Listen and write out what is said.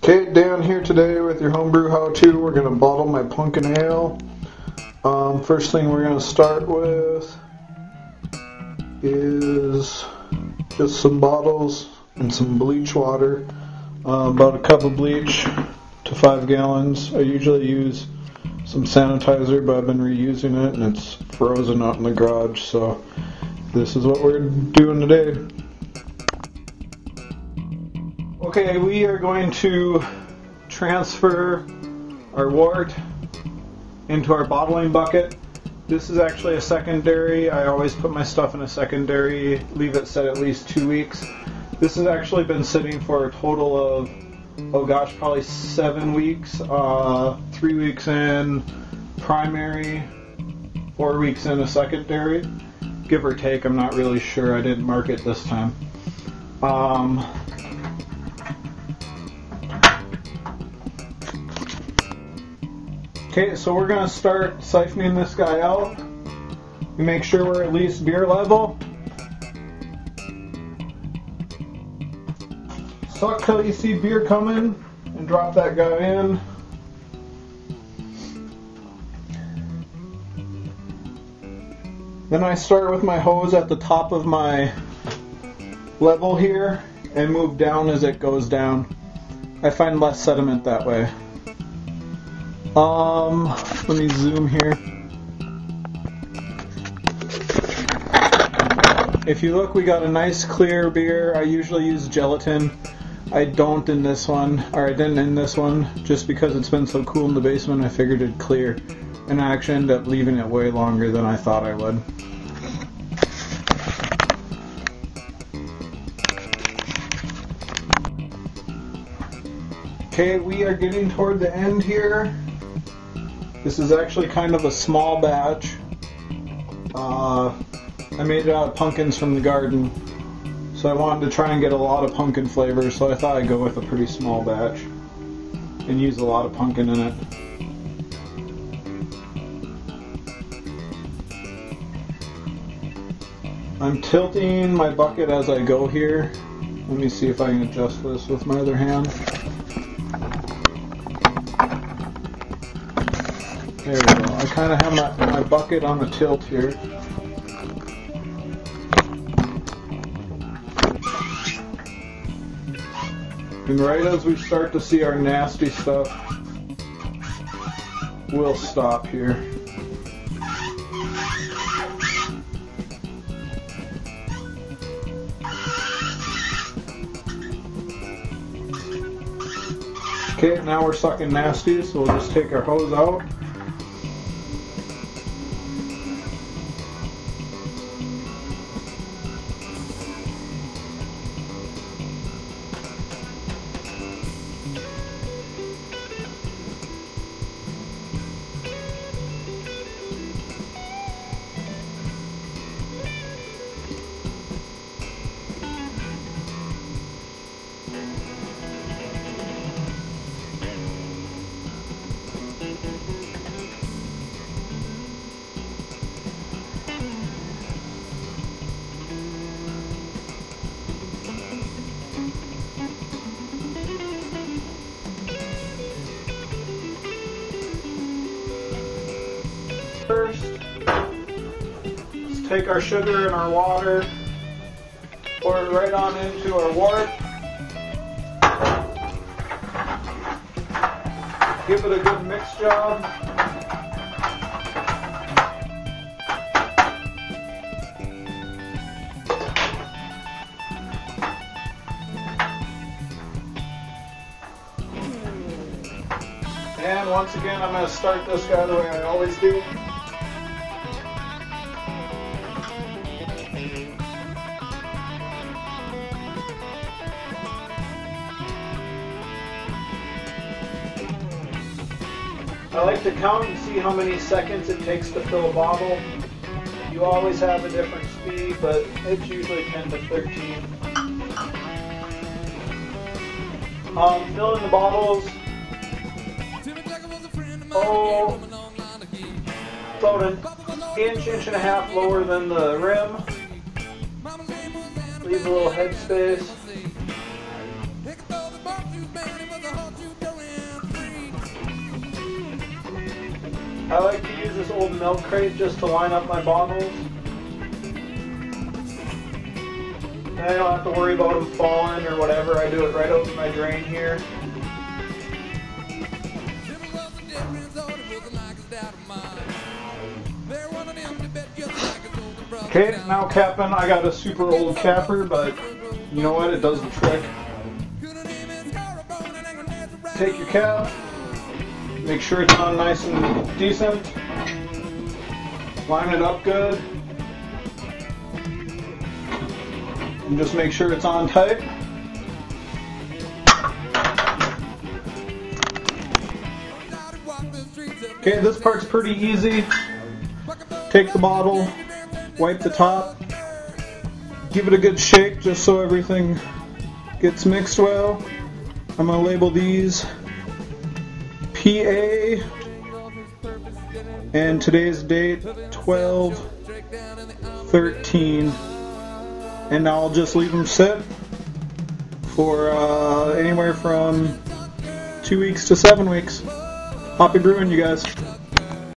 Okay, Dan here today with your homebrew how-to. We're going to bottle my pumpkin ale. First thing we're going to start with is just some bottles and some bleach water. About a cup of bleach to 5 gallons. I usually use some sanitizer, but I've been reusing it and it's frozen out in the garage, so this is what we're doing today. Okay, we are going to transfer our wort into our bottling bucket. This is actually a secondary. I always put my stuff in a secondary, leave it set at least 2 weeks. This has actually been sitting for a total of, oh gosh, probably 7 weeks. 3 weeks in primary, 4 weeks in a secondary. Give or take, I'm not really sure. I didn't mark it this time. Okay, so we're going to start siphoning this guy out. We make sure we're at least beer level. Suck till you see beer coming and drop that guy in. Then I start with my hose at the top of my level here and move down as it goes down. I find less sediment that way. Let me zoom here. If you look, we got a nice clear beer. I usually use gelatin. I don't in this one, or I didn't in this one, just because it's been so cool in the basement. I figured it'd clear, and I actually ended up leaving it way longer than I thought I would. Okay, we are getting toward the end here. This is actually kind of a small batch. I made it out of pumpkins from the garden, so I wanted to try and get a lot of pumpkin flavor, so I thought I'd go with a pretty small batch and use a lot of pumpkin in it. I'm tilting my bucket as I go here. Let me see if I can adjust this with my other hand. There we go. I kind of have my bucket on the tilt here. And right as we start to see our nasty stuff, we'll stop here. Okay, now we're sucking nasty, so we'll just take our hose out. First, let's take our sugar and our water, pour it right on into our wort. Give it a good mix job. And once again, I'm going to start this guy the way I always do. I like to count and see how many seconds it takes to fill a bottle. You always have a different speed, but it's usually 10 to 13. Filling the bottles. About an inch and a half lower than the rim. Leave a little head space. I like to use this old milk crate just to line up my bottles. And I don't have to worry about them falling or whatever. I do it right over my drain here. Okay, now capping. I got a super old capper, but you know what? It does the trick. Take your cap, make sure it's on nice and decent, line it up good, and just make sure it's on tight. Okay, this part's pretty easy. Take the bottle, wipe the top, give it a good shake just so everything gets mixed well. I'm going to label these PA and today's date 12/13, and now I'll just leave them sit for anywhere from 2 weeks to 7 weeks. Happy brewing, you guys.